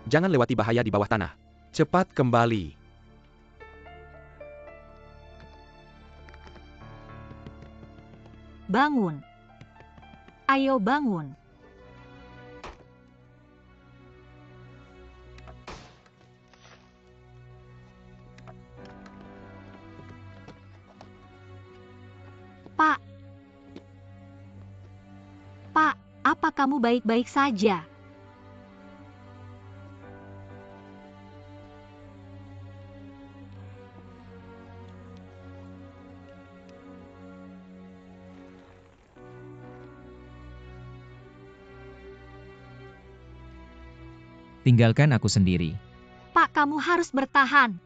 Jangan lewati bahaya di bawah tanah. Cepat kembali. Bangun. Ayo bangun. Pak. Pak, apa kamu baik-baik saja? Tinggalkan aku sendiri. Pak, kamu harus bertahan.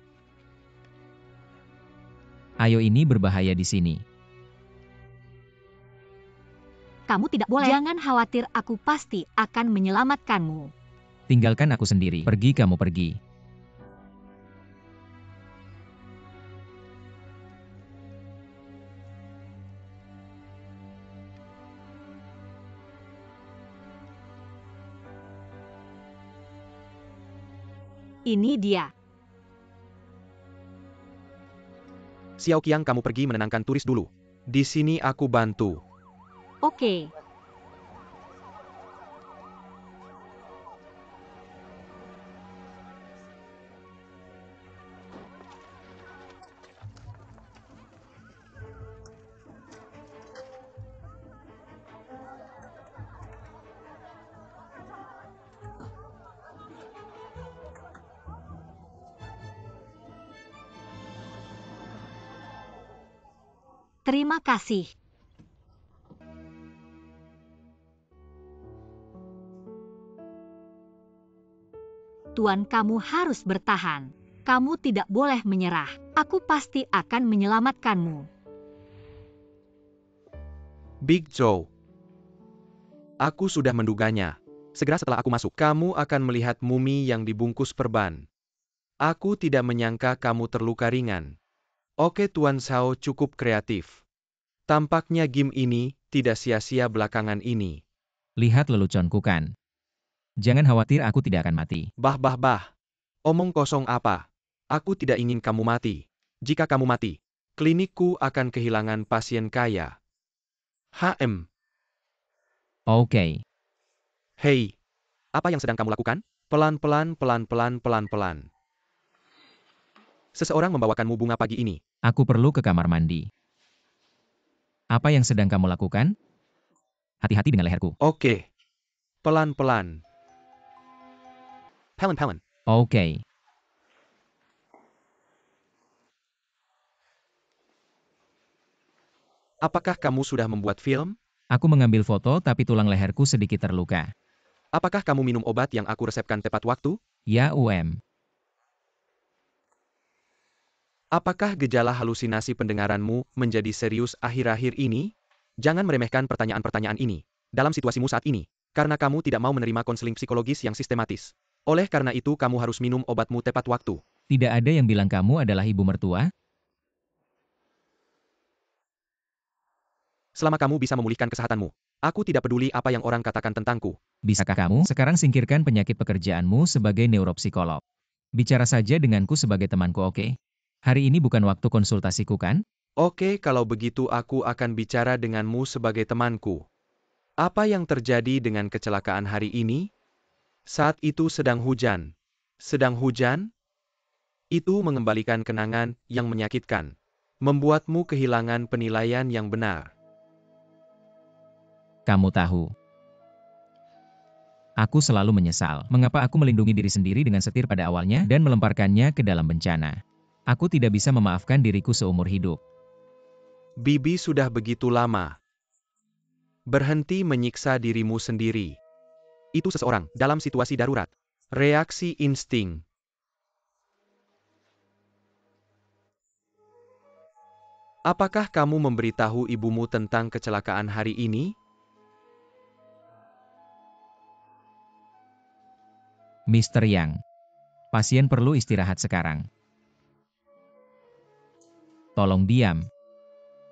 Ayo, ini berbahaya di sini. Kamu tidak boleh. Jangan khawatir, aku pasti akan menyelamatkanmu. Tinggalkan aku sendiri. Pergi, kamu pergi. Ini dia. Xiao Qiang, kamu pergi menenangkan turis dulu. Di sini aku bantu. Oke. Terima kasih. Tuan, kamu harus bertahan. Kamu tidak boleh menyerah. Aku pasti akan menyelamatkanmu. Big Zhou. Aku sudah menduganya. Segera setelah aku masuk, kamu akan melihat mumi yang dibungkus perban. Aku tidak menyangka kamu terluka ringan. Oke, Tuan Zhao cukup kreatif. Tampaknya game ini tidak sia-sia belakangan ini. Lihat leluconku kan. Jangan khawatir, aku tidak akan mati. Bah. Omong kosong apa? Aku tidak ingin kamu mati. Jika kamu mati, klinikku akan kehilangan pasien kaya. Oke. Hei, apa yang sedang kamu lakukan? Pelan-pelan. Seseorang membawakanmu bunga pagi ini. Aku perlu ke kamar mandi. Apa yang sedang kamu lakukan? Hati-hati dengan leherku. Oke. Pelan-pelan. Pelan. Oke. Apakah kamu sudah membuat film? Aku mengambil foto tapi tulang leherku sedikit terluka. Apakah kamu minum obat yang aku resepkan tepat waktu? Ya, Apakah gejala halusinasi pendengaranmu menjadi serius akhir-akhir ini? Jangan meremehkan pertanyaan-pertanyaan ini. Dalam situasimu saat ini, karena kamu tidak mau menerima konseling psikologis yang sistematis. Oleh karena itu kamu harus minum obatmu tepat waktu. Tidak ada yang bilang kamu adalah ibu mertua? Selama kamu bisa memulihkan kesehatanmu, aku tidak peduli apa yang orang katakan tentangku. Bisakah kamu sekarang singkirkan penyakit pekerjaanmu sebagai neuropsikolog? Bicara saja denganku sebagai temanku, oke? Hari ini bukan waktu konsultasiku kan? Oke, kalau begitu aku akan bicara denganmu sebagai temanku. Apa yang terjadi dengan kecelakaan hari ini? Saat itu sedang hujan. Sedang hujan? Itu mengembalikan kenangan yang menyakitkan. Membuatmu kehilangan penilaian yang benar. Kamu tahu. Aku selalu menyesal mengapa aku melindungi diri sendiri dengan setir pada awalnya dan melemparkannya ke dalam bencana. Aku tidak bisa memaafkan diriku seumur hidup. Bibi sudah begitu lama. Berhenti menyiksa dirimu sendiri. Itu seseorang dalam situasi darurat. Reaksi insting. Apakah kamu memberitahu ibumu tentang kecelakaan hari ini? Mr. Yang, pasien perlu istirahat sekarang. Tolong diam.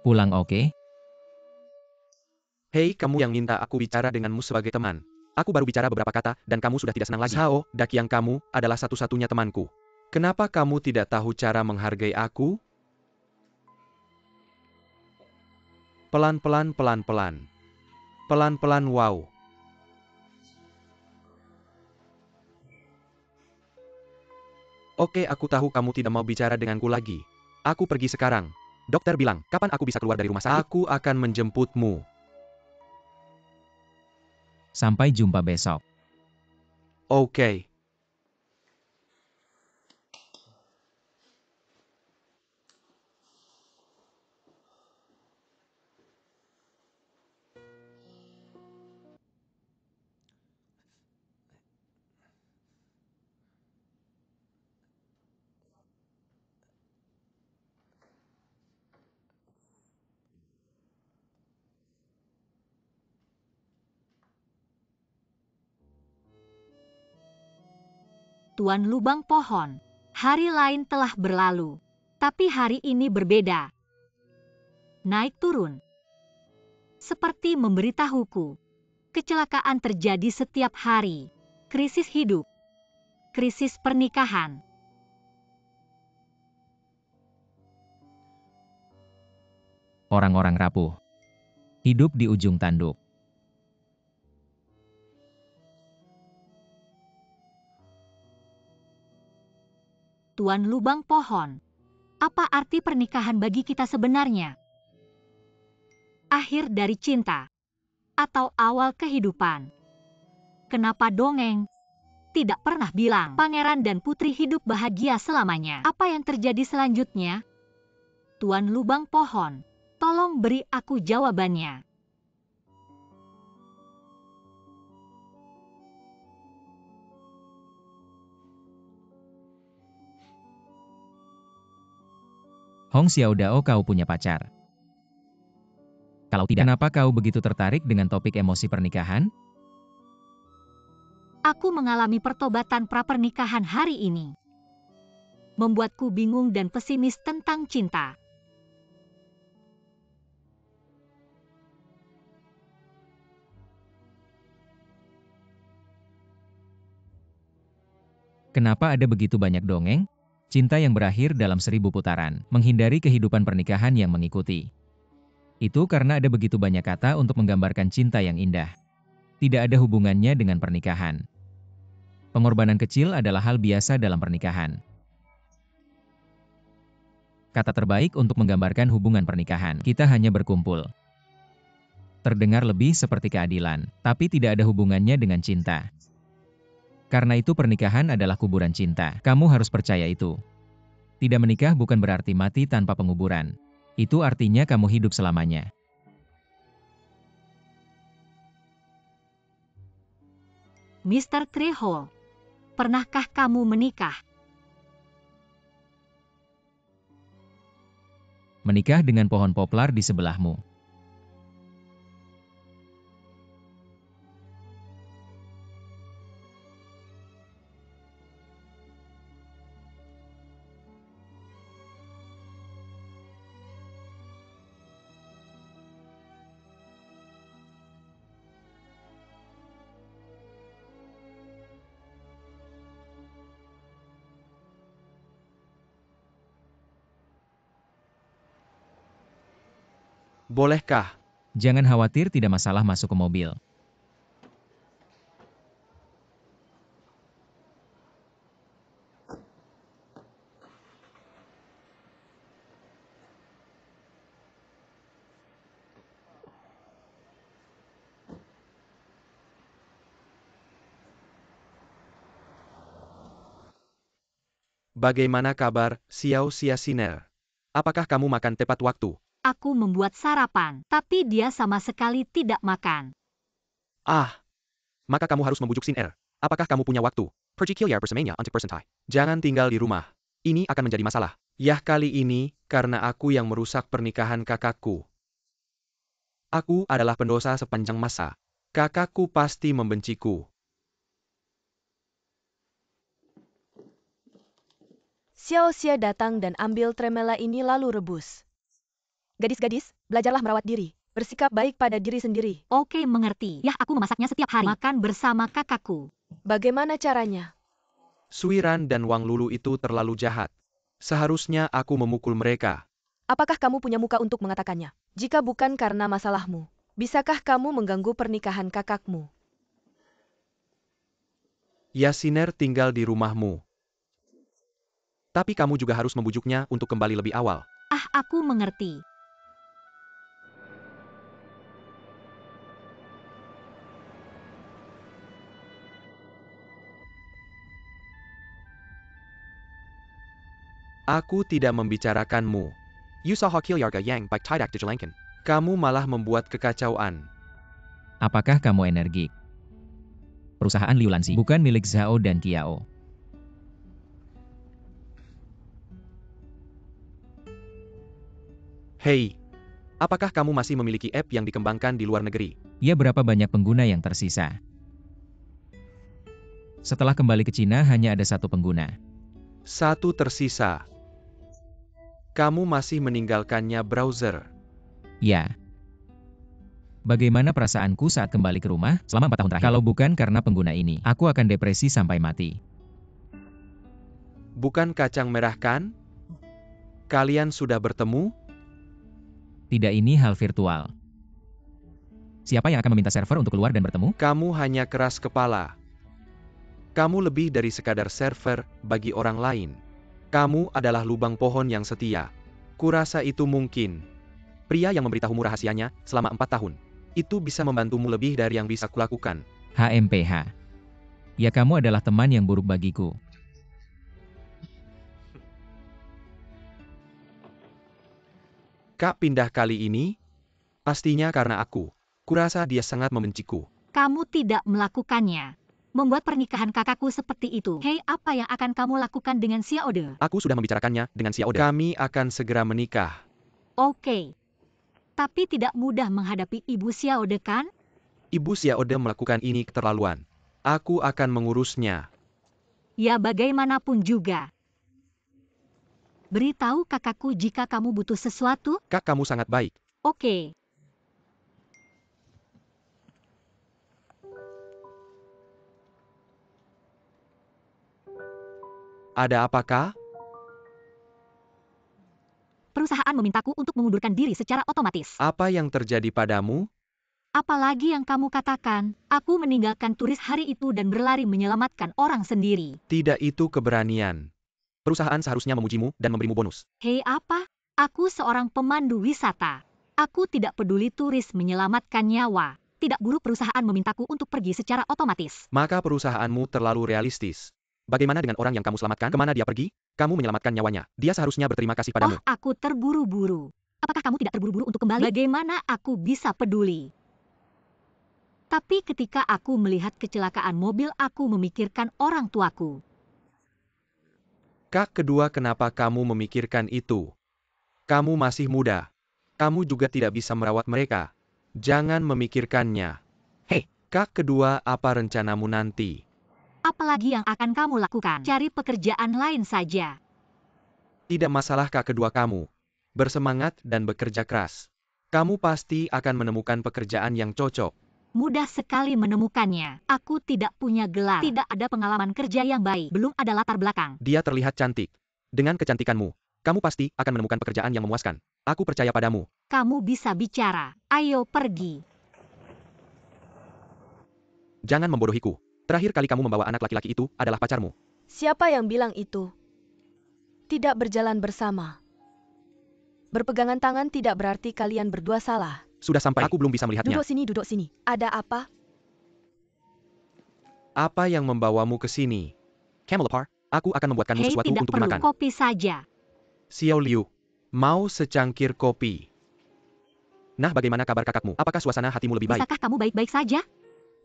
Pulang, oke? Hei, kamu yang minta aku bicara denganmu sebagai teman. Aku baru bicara beberapa kata, dan kamu sudah tidak senang lagi. Sao, Dakiang kamu adalah satu-satunya temanku. Kenapa kamu tidak tahu cara menghargai aku? Pelan-pelan, pelan-pelan. Pelan-pelan, wow. Oke, aku tahu kamu tidak mau bicara denganku lagi. Aku pergi sekarang. Dokter bilang, kapan aku bisa keluar dari rumah sakit? Aku akan menjemputmu. Sampai jumpa besok. Oke. Tuan Lubang Pohon. Hari lain telah berlalu, tapi hari ini berbeda. Naik turun. Seperti memberitahuku, kecelakaan terjadi setiap hari. Krisis hidup. Krisis pernikahan. Orang-orang rapuh. Hidup di ujung tanduk. Tuan Lubang Pohon. Apa arti pernikahan bagi kita sebenarnya? Akhir dari cinta atau awal kehidupan? Kenapa dongeng tidak pernah bilang pangeran dan putri hidup bahagia selamanya? Apa yang terjadi selanjutnya? Tuan Lubang Pohon, tolong beri aku jawabannya. Hong Xiaodao, kau punya pacar? Kalau tidak, kenapa kau begitu tertarik dengan topik emosi pernikahan? Aku mengalami pertobatan pra-pernikahan hari ini. Membuatku bingung dan pesimis tentang cinta. Kenapa ada begitu banyak dongeng? Cinta yang berakhir dalam 1000 putaran, menghindari kehidupan pernikahan yang mengikuti. Itu karena ada begitu banyak kata untuk menggambarkan cinta yang indah. Tidak ada hubungannya dengan pernikahan. Pengorbanan kecil adalah hal biasa dalam pernikahan. Kata terbaik untuk menggambarkan hubungan pernikahan, kita hanya berkumpul. Terdengar lebih seperti keadilan, tapi tidak ada hubungannya dengan cinta. Karena itu pernikahan adalah kuburan cinta. Kamu harus percaya itu. Tidak menikah bukan berarti mati tanpa penguburan. Itu artinya kamu hidup selamanya. Mr. Treehole, pernahkah kamu menikah? Menikah dengan pohon poplar di sebelahmu. Bolehkah? Jangan khawatir, tidak masalah masuk ke mobil. Bagaimana kabar, Xiao Xiaxiner? Apakah kamu makan tepat waktu? Aku membuat sarapan, tapi dia sama sekali tidak makan. Ah, maka kamu harus membujuk Sin Er. Apakah kamu punya waktu? Pergi Kiliar bersamanya untuk bersantai. Jangan tinggal di rumah. Ini akan menjadi masalah. Yah, kali ini, karena aku yang merusak pernikahan kakakku. Aku adalah pendosa sepanjang masa. Kakakku pasti membenciku. Xiao Xia datang dan ambil tremela ini lalu rebus. Gadis-gadis, belajarlah merawat diri. Bersikap baik pada diri sendiri. Oke, mengerti. Ya, aku memasaknya setiap hari. Makan bersama kakakku. Bagaimana caranya? Suiran dan Wang Lulu itu terlalu jahat. Seharusnya aku memukul mereka. Apakah kamu punya muka untuk mengatakannya? Jika bukan karena masalahmu, bisakah kamu mengganggu pernikahan kakakmu? Yasiner tinggal di rumahmu. Tapi kamu juga harus membujuknya untuk kembali lebih awal. Ah, aku mengerti. Aku tidak membicarakanmu. You saw Yarga Yang baik tidak dijelankan. Kamu malah membuat kekacauan. Apakah kamu energik? Perusahaan Liulansi bukan milik Zhao dan Kiao. Hei, apakah kamu masih memiliki app yang dikembangkan di luar negeri? Ya, berapa banyak pengguna yang tersisa? Setelah kembali ke Cina hanya ada 1 pengguna. 1 tersisa. Kamu masih meninggalkannya browser. Ya. Bagaimana perasaanku saat kembali ke rumah selama 4 tahun terakhir? Kalau bukan karena pengguna ini, aku akan depresi sampai mati. Bukan kacang merah kan? Kalian sudah bertemu? Tidak, ini hal virtual. Siapa yang akan meminta server untuk keluar dan bertemu? Kamu hanya keras kepala. Kamu lebih dari sekadar server bagi orang lain. Kamu adalah lubang pohon yang setia. Kurasa itu mungkin. Pria yang memberitahumu rahasianya selama 4 tahun. Itu bisa membantumu lebih dari yang bisa kulakukan. HMPH. Ya, kamu adalah teman yang buruk bagiku. Kak pindah kali ini? Pastinya karena aku. Kurasa dia sangat membenciku. Kamu tidak melakukannya. Membuat pernikahan kakakku seperti itu. Hei, apa yang akan kamu lakukan dengan Xiaode? Aku sudah membicarakannya dengan Xiaode. Kami akan segera menikah. Oke. Tapi tidak mudah menghadapi Ibu Xiaode kan? Ibu Xiaode melakukan ini keterlaluan. Aku akan mengurusnya. Ya, bagaimanapun juga. Beritahu kakakku jika kamu butuh sesuatu. Kak, kamu sangat baik. Oke. Ada apakah? Perusahaan memintaku untuk mengundurkan diri secara otomatis. Apa yang terjadi padamu? Apalagi yang kamu katakan, aku meninggalkan turis hari itu dan berlari menyelamatkan orang sendiri. Tidak, itu keberanian. Perusahaan seharusnya memujimu dan memberimu bonus. Hei, apa? Aku seorang pemandu wisata. Aku tidak peduli turis menyelamatkan nyawa. Tidak buruk perusahaan memintaku untuk pergi secara otomatis. Maka perusahaanmu terlalu realistis. Bagaimana dengan orang yang kamu selamatkan? Kemana dia pergi? Kamu menyelamatkan nyawanya. Dia seharusnya berterima kasih padamu. Oh, aku terburu-buru. Apakah kamu tidak terburu-buru untuk kembali? Bagaimana aku bisa peduli? Tapi ketika aku melihat kecelakaan mobil, aku memikirkan orang tuaku. Kak kedua, kenapa kamu memikirkan itu? Kamu masih muda. Kamu juga tidak bisa merawat mereka. Jangan memikirkannya. Hei, Kak kedua, apa rencanamu nanti? Apalagi yang akan kamu lakukan? Cari pekerjaan lain saja. Tidak masalah Kak kedua kamu. Bersemangat dan bekerja keras. Kamu pasti akan menemukan pekerjaan yang cocok. Mudah sekali menemukannya. Aku tidak punya gelar. Tidak ada pengalaman kerja yang baik. Belum ada latar belakang. Dia terlihat cantik. Dengan kecantikanmu, kamu pasti akan menemukan pekerjaan yang memuaskan. Aku percaya padamu. Kamu bisa bicara. Ayo pergi. Jangan membodohiku. Terakhir kali kamu membawa anak laki-laki itu adalah pacarmu. Siapa yang bilang itu? Tidak berjalan bersama. Berpegangan tangan tidak berarti kalian berdua salah. Sudah sampai, aku belum bisa melihatnya. Duduk sini, duduk sini. Ada apa? Apa yang membawamu ke sini? Camelopard, aku akan membuatkanmu Hei, sesuatu tidak untuk perlu. dimakan. Kopi saja. Xiao Liu, mau secangkir kopi. Nah, bagaimana kabar kakakmu? Apakah suasana hatimu lebih baik? Bisakah kamu baik-baik saja?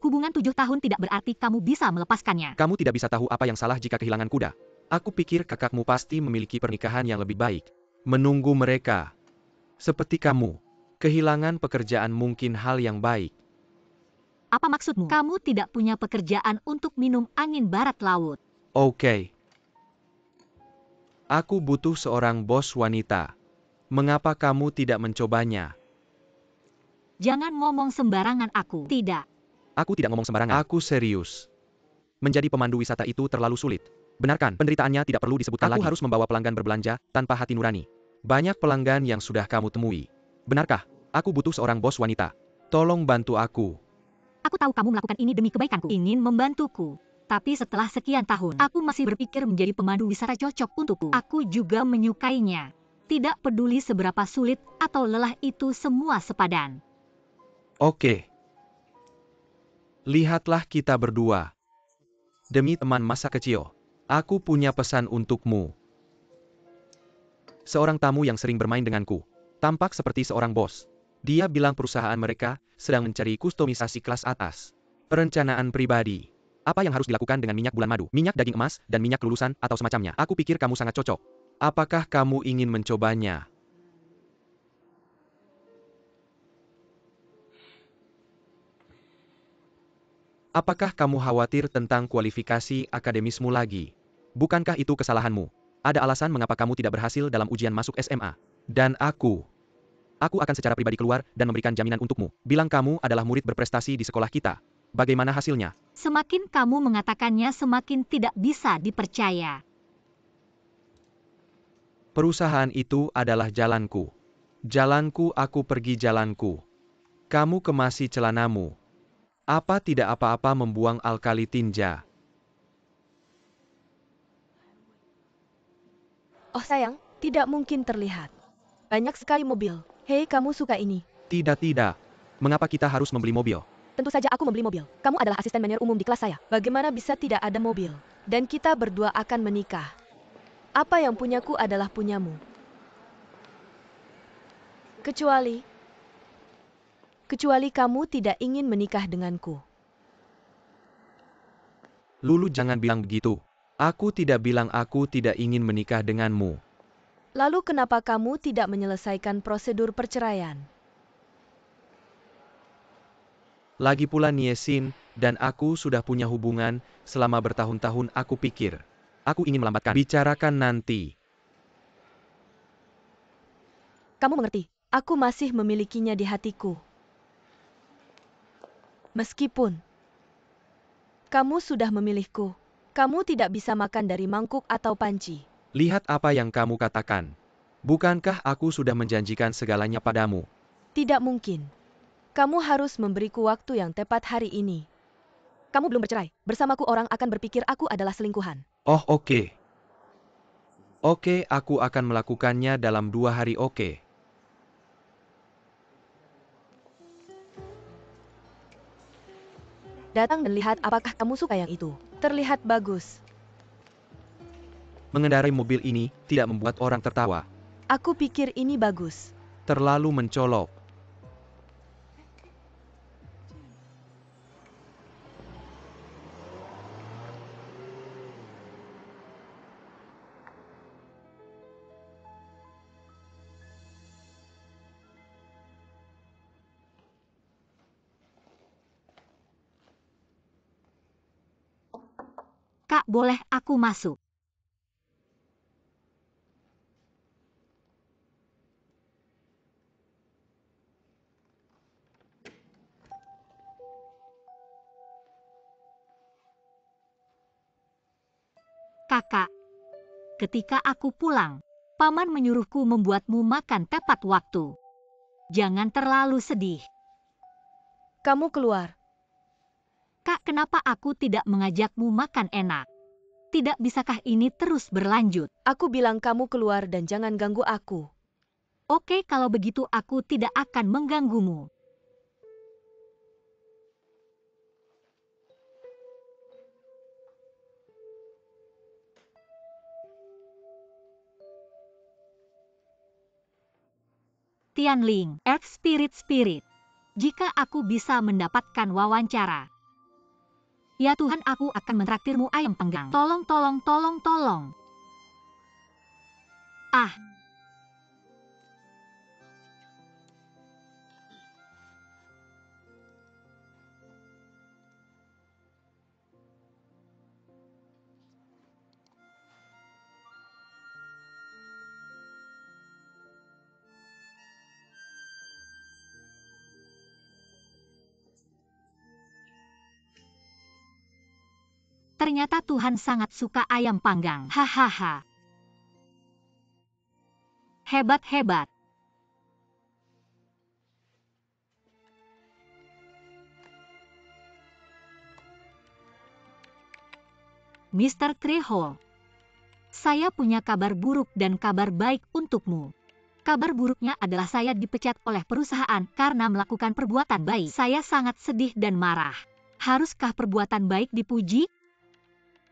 Hubungan 7 tahun tidak berarti kamu bisa melepaskannya. Kamu tidak bisa tahu apa yang salah jika kehilangan kuda. Aku pikir kakakmu pasti memiliki pernikahan yang lebih baik. Menunggu mereka. Seperti kamu. Kehilangan pekerjaan mungkin hal yang baik. Apa maksudmu? Kamu tidak punya pekerjaan untuk minum angin barat laut. Oke. Aku butuh seorang bos wanita. Mengapa kamu tidak mencobanya? Jangan ngomong sembarangan aku. Tidak. Aku tidak ngomong sembarangan. Aku serius. Menjadi pemandu wisata itu terlalu sulit. Benarkan, penderitaannya tidak perlu disebutkan lagi. Aku harus membawa pelanggan berbelanja tanpa hati nurani. Banyak pelanggan yang sudah kamu temui. Benarkah? Aku butuh seorang bos wanita. Tolong bantu aku. Aku tahu kamu melakukan ini demi kebaikanku. Ingin membantuku. Tapi setelah sekian tahun, aku masih berpikir menjadi pemandu wisata cocok untukku. Aku juga menyukainya. Tidak peduli seberapa sulit atau lelah itu semua sepadan. Oke. Lihatlah kita berdua. Demi teman masa kecil, aku punya pesan untukmu. Seorang tamu yang sering bermain denganku, tampak seperti seorang bos. Dia bilang perusahaan mereka sedang mencari kustomisasi kelas atas. Perencanaan pribadi. Apa yang harus dilakukan dengan minyak bulan madu, minyak daging emas, dan minyak lulusan atau semacamnya? Aku pikir kamu sangat cocok. Apakah kamu ingin mencobanya? Apakah kamu khawatir tentang kualifikasi akademismu lagi? Bukankah itu kesalahanmu? Ada alasan mengapa kamu tidak berhasil dalam ujian masuk SMA. Dan aku akan secara pribadi keluar dan memberikan jaminan untukmu. Bilang kamu adalah murid berprestasi di sekolah kita. Bagaimana hasilnya? Semakin kamu mengatakannya, semakin tidak bisa dipercaya. Perusahaan itu adalah jalanku. Jalanku, aku pergi jalanku. Kamu kemasi celanamu. Apa tidak apa-apa membuang alkali tinja? Oh sayang, tidak mungkin terlihat. Banyak sekali mobil. Hei, kamu suka ini? Tidak. Mengapa kita harus membeli mobil? Tentu saja aku membeli mobil. Kamu adalah asisten manajer umum di kelas saya. Bagaimana bisa tidak ada mobil? Dan kita berdua akan menikah. Apa yang punyaku adalah punyamu. Kecuali kamu tidak ingin menikah denganku. Lulu, jangan bilang begitu. Aku tidak bilang aku tidak ingin menikah denganmu. Lalu kenapa kamu tidak menyelesaikan prosedur perceraian? Lagi pula Niesin dan aku sudah punya hubungan selama bertahun-tahun. Aku pikir aku ingin melambatkan. Bicarakan nanti. Kamu mengerti, aku masih memilikinya di hatiku. Meskipun kamu sudah memilihku, kamu tidak bisa makan dari mangkuk atau panci. Lihat apa yang kamu katakan. Bukankah aku sudah menjanjikan segalanya padamu? Tidak mungkin. Kamu harus memberiku waktu yang tepat hari ini. Kamu belum bercerai. Bersamaku orang akan berpikir aku adalah selingkuhan. Oh, oke. Oke, aku akan melakukannya dalam 2 hari. Oke. Datang dan lihat apakah kamu suka yang itu. Terlihat bagus. Mengendarai mobil ini tidak membuat orang tertawa. Aku pikir ini bagus. Terlalu mencolok. Kak, boleh aku masuk? Kakak, ketika aku pulang, Paman menyuruhku membuatmu makan tepat waktu. Jangan terlalu sedih. Kamu keluar. Kak, kenapa aku tidak mengajakmu makan enak? Tidak bisakah ini terus berlanjut? Aku bilang kamu keluar dan jangan ganggu aku. Oke, kalau begitu aku tidak akan mengganggumu. Tianling, Earth Spirit. Jika aku bisa mendapatkan wawancara, ya Tuhan, aku akan mentraktirmu ayam panggang. Tolong. Ah, Ternyata Tuhan sangat suka ayam panggang. Hahaha. Hebat-hebat. Mr. Trejo, saya punya kabar buruk dan kabar baik untukmu. Kabar buruknya adalah saya dipecat oleh perusahaan karena melakukan perbuatan baik. Saya sangat sedih dan marah. Haruskah perbuatan baik dipuji?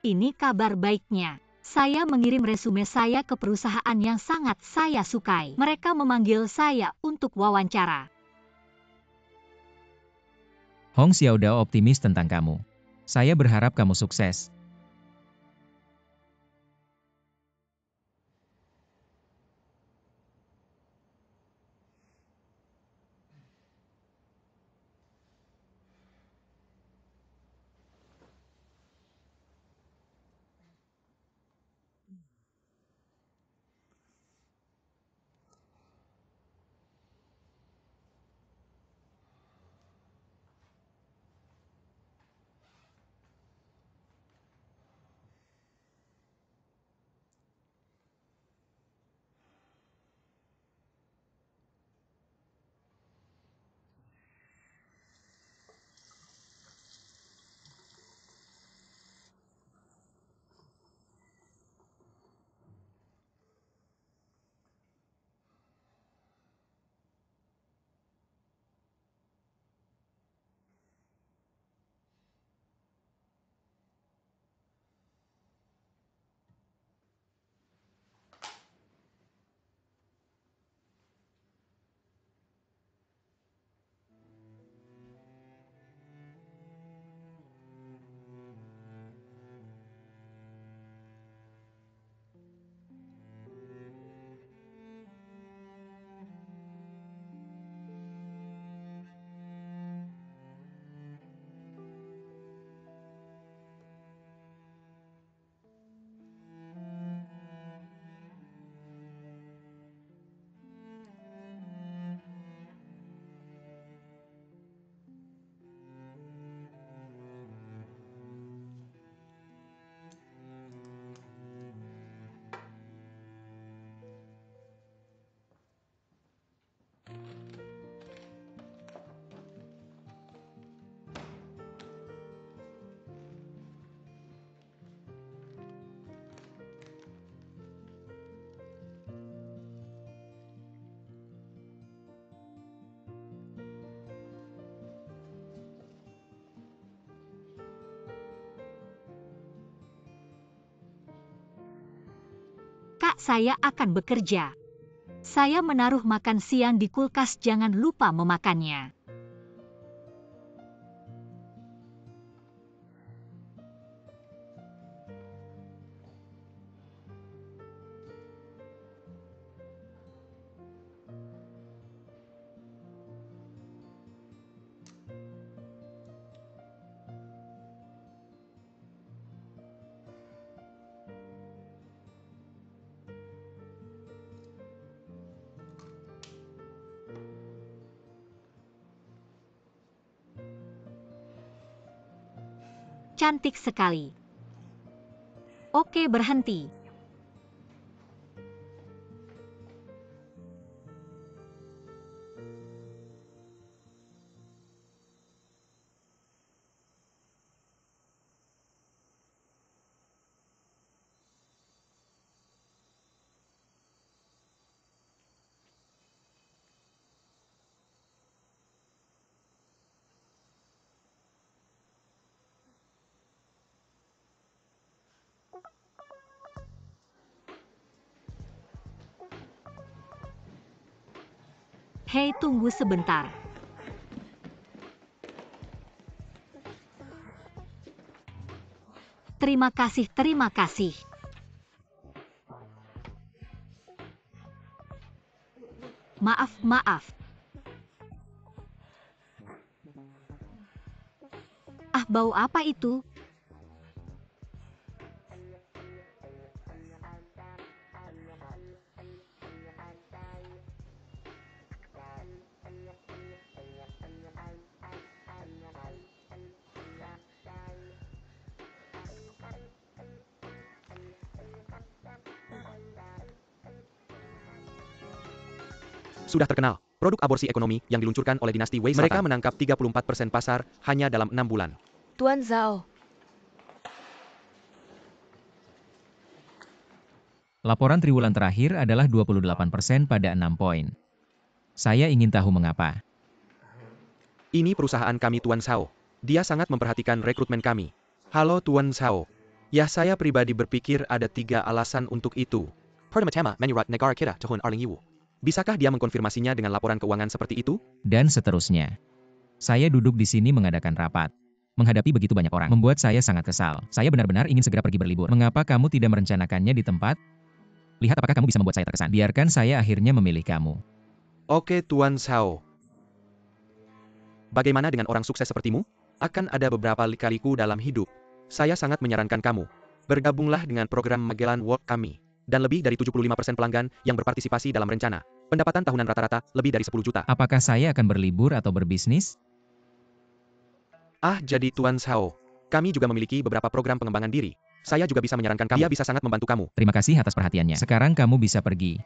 Ini kabar baiknya. Saya mengirim resume saya ke perusahaan yang sangat saya sukai. Mereka memanggil saya untuk wawancara. Hong Xiaodao optimis tentang kamu. Saya berharap kamu sukses. Kak, saya akan bekerja. Saya menaruh makan siang di kulkas, jangan lupa memakannya. Cantik sekali. Oke, berhenti. Hei, tunggu sebentar. Terima kasih, terima kasih. Maaf, maaf. Ah, bau apa itu? sudah terkenal. Produk aborsi ekonomi yang diluncurkan oleh dinasti Wei Selatan. Mereka menangkap 34% pasar hanya dalam 6 bulan. Tuan Zhao, Laporan triwulan terakhir adalah 28% pada 6 poin. Saya ingin tahu mengapa. Ini perusahaan kami Tuan Zhao. Dia sangat memperhatikan rekrutmen kami. Halo Tuan Zhao. Ya saya pribadi berpikir ada 3 alasan untuk itu. Pertama, menyurat negara kita tahun 2025. Bisakah dia mengkonfirmasinya dengan laporan keuangan seperti itu? Dan seterusnya. Saya duduk di sini mengadakan rapat. Menghadapi begitu banyak orang membuat saya sangat kesal. Saya benar-benar ingin segera pergi berlibur. Mengapa kamu tidak merencanakannya di tempat? Lihat apakah kamu bisa membuat saya terkesan. Biarkan saya akhirnya memilih kamu. Oke Tuan Zhao. Bagaimana dengan orang sukses sepertimu? Akan ada beberapa lika-liku dalam hidup. Saya sangat menyarankan kamu. Bergabunglah dengan program Magellan World kami. Dan lebih dari 75% pelanggan yang berpartisipasi dalam rencana. Pendapatan tahunan rata-rata lebih dari 10 juta. Apakah saya akan berlibur atau berbisnis? Jadi Tuan Zhao. Kami juga memiliki beberapa program pengembangan diri. Saya juga bisa menyarankan kamu. Dia bisa sangat membantu kamu. Terima kasih atas perhatiannya. Sekarang kamu bisa pergi.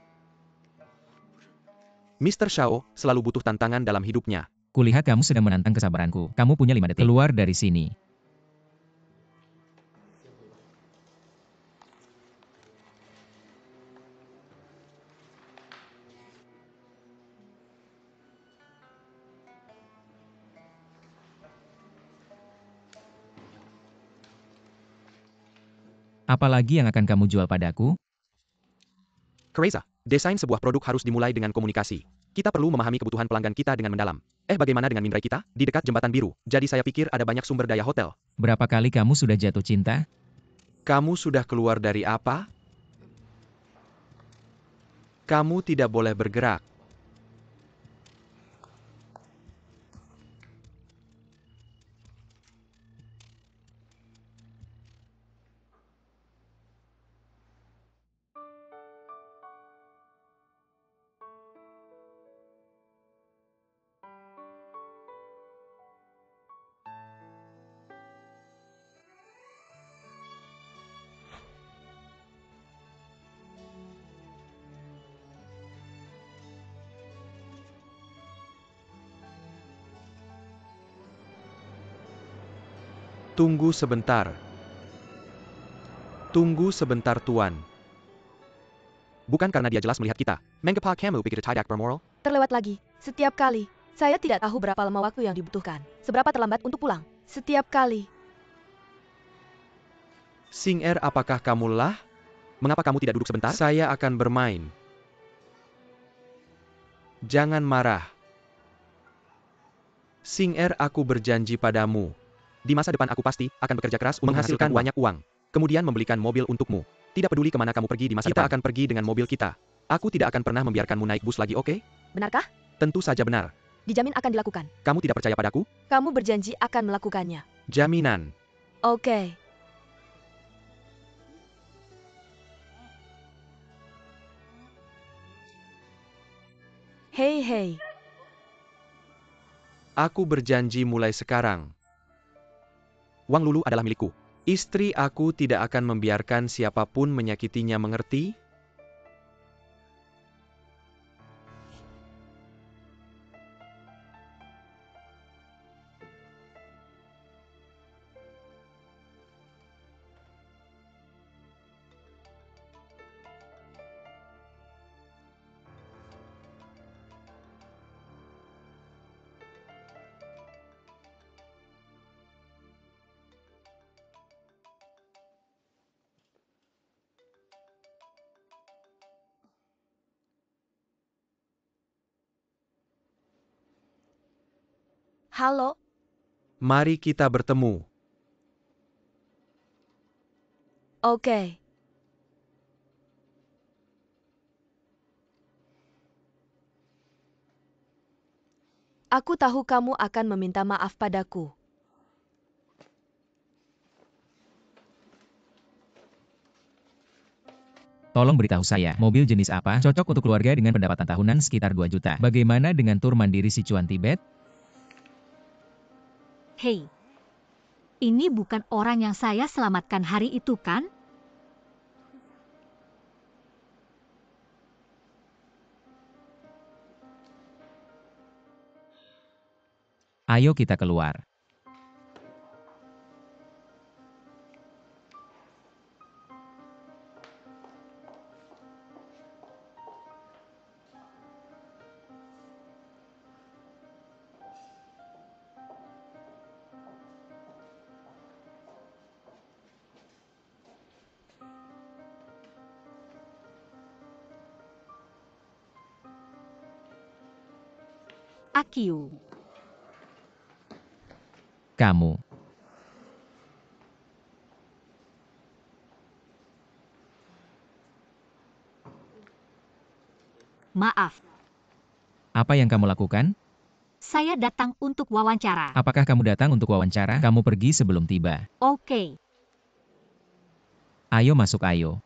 Mr. Zhao selalu butuh tantangan dalam hidupnya. Kulihat kamu sedang menantang kesabaranku. Kamu punya 5 detik. Keluar dari sini. Apalagi yang akan kamu jual padaku? Kereza, desain sebuah produk harus dimulai dengan komunikasi. Kita perlu memahami kebutuhan pelanggan kita dengan mendalam. Bagaimana dengan Mindrai kita? Di dekat Jembatan Biru. Jadi saya pikir ada banyak sumber daya hotel. Berapa kali kamu sudah jatuh cinta? Kamu sudah keluar dari apa? Kamu tidak boleh bergerak. Tunggu sebentar. Tunggu sebentar Tuan. Bukan karena dia jelas melihat kita. Mengapa kamu pikir tidak bermoral? terlewat lagi. Setiap kali. Saya tidak tahu berapa lama waktu yang dibutuhkan. Seberapa terlambat untuk pulang. Setiap kali. Sing apakah kamu lelah? Mengapa kamu tidak duduk sebentar? Saya akan bermain. Jangan marah. Sing aku berjanji padamu. Di masa depan aku pasti akan bekerja keras untuk menghasilkan banyak uang. Kemudian membelikan mobil untukmu. Tidak peduli kemana kamu pergi di masa depan. Kita akan pergi dengan mobil kita. Aku tidak akan pernah membiarkanmu naik bus lagi, oke? Benarkah? Tentu saja benar. Dijamin akan dilakukan. Kamu tidak percaya padaku? Kamu berjanji akan melakukannya. Jaminan. Oke. Hei. Aku berjanji mulai sekarang. Wang Lulu adalah milikku. Istri aku tidak akan membiarkan siapapun menyakitinya, mengerti? Halo. Mari kita bertemu. Oke. Aku tahu kamu akan meminta maaf padaku. Tolong beritahu saya, mobil jenis apa cocok untuk keluarga dengan pendapatan tahunan sekitar 2 juta. Bagaimana dengan tur mandiri Sichuan Tibet? Hei, ini bukan orang yang saya selamatkan hari itu kan? Ayo kita keluar. Akyu. Kamu. Maaf, Apa yang kamu lakukan? saya datang untuk wawancara. Apakah kamu datang untuk wawancara? Kamu pergi sebelum tiba. Oke, Ayo masuk ayo.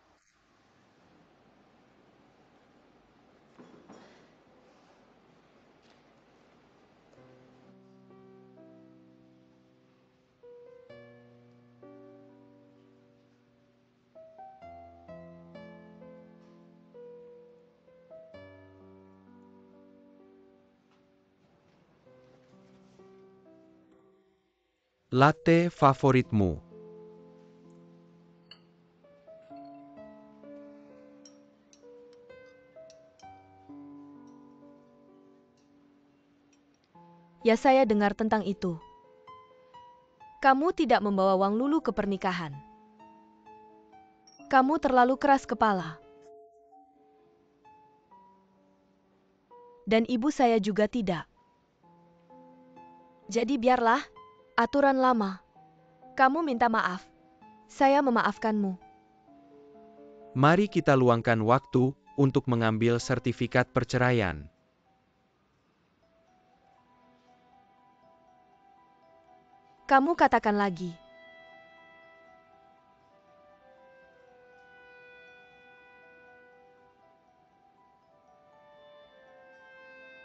Latte favoritmu. Ya, saya dengar tentang itu. Kamu tidak membawa Wang Lulu ke pernikahan. Kamu terlalu keras kepala. Dan ibu saya juga tidak. Jadi biarlah, aturan lama. Kamu minta maaf. Saya memaafkanmu. Mari kita luangkan waktu untuk mengambil sertifikat perceraian. Kamu katakan lagi.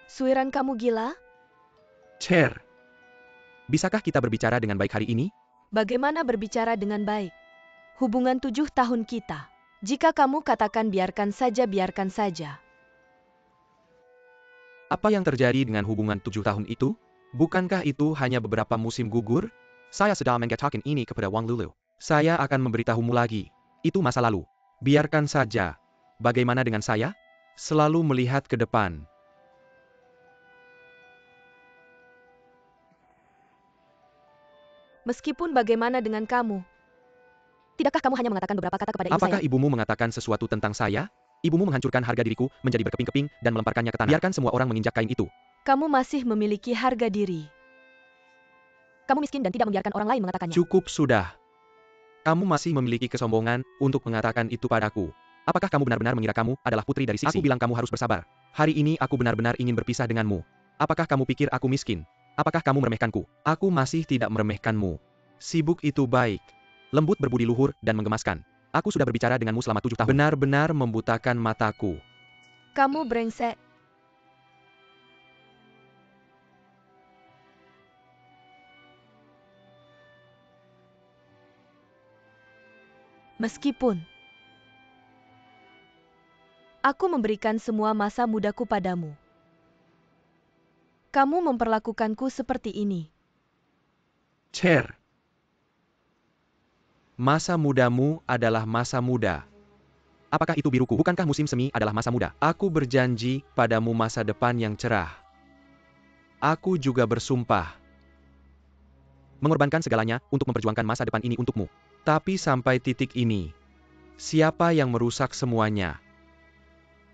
Suiran kamu gila? Cher, bisakah kita berbicara dengan baik hari ini? Bagaimana berbicara dengan baik? Hubungan 7 tahun kita. Jika kamu katakan biarkan saja, biarkan saja. Apa yang terjadi dengan hubungan 7 tahun itu? Bukankah itu hanya beberapa musim gugur? Saya sedang mengatakan ini kepada Wang Lulu. Saya akan memberitahumu lagi. Itu masa lalu. Biarkan saja. Bagaimana dengan saya? Selalu melihat ke depan. Meskipun bagaimana dengan kamu? Tidakkah kamu hanya mengatakan beberapa kata kepada ibu Apakah saya? ibumu mengatakan sesuatu tentang saya? Ibumu menghancurkan harga diriku menjadi berkeping-keping dan melemparkannya ke tanah. Biarkan semua orang menginjak kain itu. Kamu masih memiliki harga diri. Kamu miskin dan tidak membiarkan orang lain mengatakannya. Cukup sudah. Kamu masih memiliki kesombongan untuk mengatakan itu padaku. Apakah kamu benar-benar mengira kamu adalah putri dari Siksi? Aku bilang kamu harus bersabar. Hari ini aku benar-benar ingin berpisah denganmu. Apakah kamu pikir aku miskin? Apakah kamu meremehkanku? Aku masih tidak meremehkanmu. Sibuk itu baik. Lembut berbudi luhur dan menggemaskan. Aku sudah berbicara denganmu selama 7 tahun. Benar-benar membutakan mataku. Kamu brengsek. Meskipun aku memberikan semua masa mudaku padamu, kamu memperlakukanku seperti ini. Cher. Masa mudamu adalah masa muda. Apakah itu biruku? Bukankah musim semi adalah masa muda? Aku berjanji padamu masa depan yang cerah. Aku juga bersumpah mengorbankan segalanya untuk memperjuangkan masa depan ini untukmu. Tapi sampai titik ini, siapa yang merusak semuanya?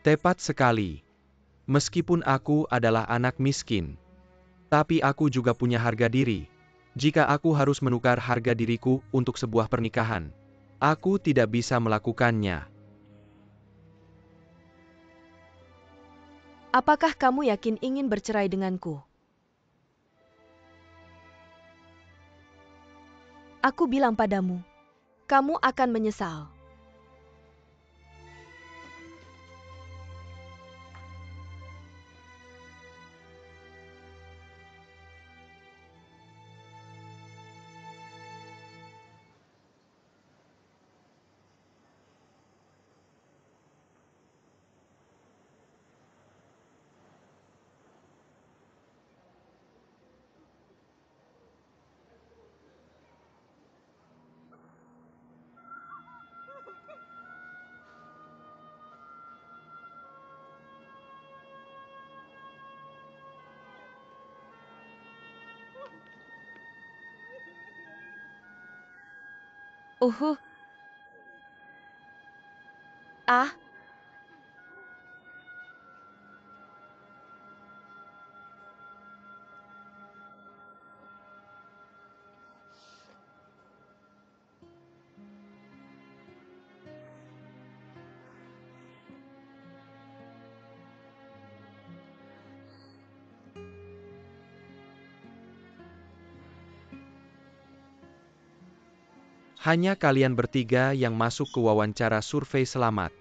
Tepat sekali. Meskipun aku adalah anak miskin, tapi aku juga punya harga diri. Jika aku harus menukar harga diriku untuk sebuah pernikahan, aku tidak bisa melakukannya. Apakah kamu yakin ingin bercerai denganku? Aku bilang padamu, kamu akan menyesal. Uhuh. Ah, Hanya kalian bertiga yang masuk ke wawancara survei selamat.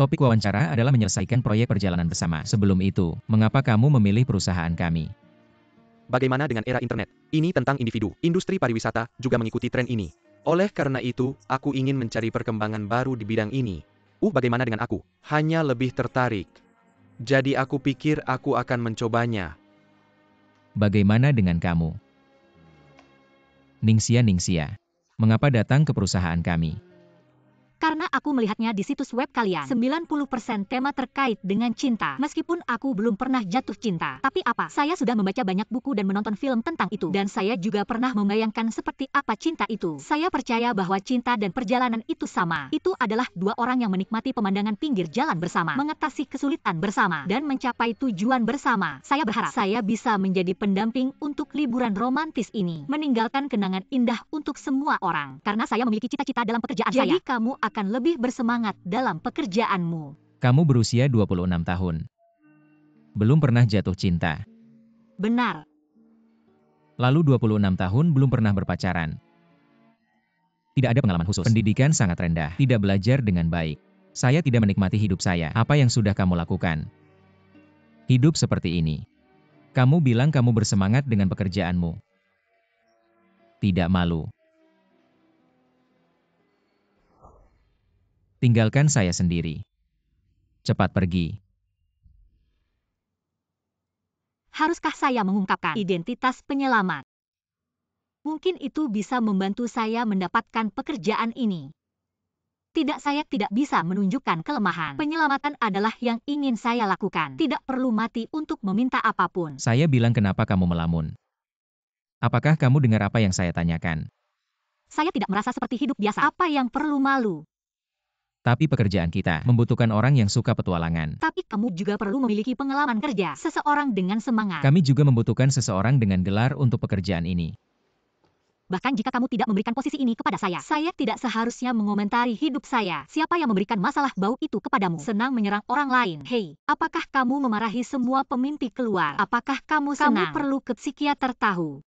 Topik wawancara adalah menyelesaikan proyek perjalanan bersama. Sebelum itu, mengapa kamu memilih perusahaan kami? Bagaimana dengan era internet? Ini tentang individu. Industri pariwisata juga mengikuti tren ini. Oleh karena itu, aku ingin mencari perkembangan baru di bidang ini. Bagaimana dengan aku? Hanya lebih tertarik. Jadi aku pikir aku akan mencobanya. Bagaimana dengan kamu? Ningxia, mengapa datang ke perusahaan kami? Karena aku melihatnya di situs web kalian. 90% tema terkait dengan cinta. Meskipun aku belum pernah jatuh cinta. Tapi apa? Saya sudah membaca banyak buku dan menonton film tentang itu. Dan saya juga pernah membayangkan seperti apa cinta itu. Saya percaya bahwa cinta dan perjalanan itu sama. Itu adalah dua orang yang menikmati pemandangan pinggir jalan bersama. Mengatasi kesulitan bersama. Dan mencapai tujuan bersama. Saya berharap saya bisa menjadi pendamping untuk liburan romantis ini. Meninggalkan kenangan indah untuk semua orang. Karena saya memiliki cita-cita dalam pekerjaan saya. Jadi kamu akan lebih bersemangat dalam pekerjaanmu. Kamu berusia 26 tahun. Belum pernah jatuh cinta. Benar. Lalu 26 tahun belum pernah berpacaran. Tidak ada pengalaman khusus. Pendidikan sangat rendah. Tidak belajar dengan baik. Saya tidak menikmati hidup saya. Apa yang sudah kamu lakukan? Hidup seperti ini. Kamu bilang kamu bersemangat dengan pekerjaanmu. Tidak malu. Tinggalkan saya sendiri. Cepat pergi. Haruskah saya mengungkapkan identitas penyelamat? Mungkin itu bisa membantu saya mendapatkan pekerjaan ini. Tidak, saya tidak bisa menunjukkan kelemahan. Penyelamatan adalah yang ingin saya lakukan. Tidak perlu mati untuk meminta apapun. Saya bilang kenapa kamu melamun. Apakah kamu dengar apa yang saya tanyakan? Saya tidak merasa seperti hidup biasa. Apa yang perlu malu? Tapi pekerjaan kita membutuhkan orang yang suka petualangan. Tapi kamu juga perlu memiliki pengalaman kerja. Seseorang dengan semangat. Kami juga membutuhkan seseorang dengan gelar untuk pekerjaan ini. Bahkan jika kamu tidak memberikan posisi ini kepada saya tidak seharusnya mengomentari hidup saya. Siapa yang memberikan masalah bau itu kepadamu? Senang menyerang orang lain. Hei, apakah kamu memarahi semua pemimpi keluar? Apakah kamu senang? Kamu perlu ke psikiater tahu.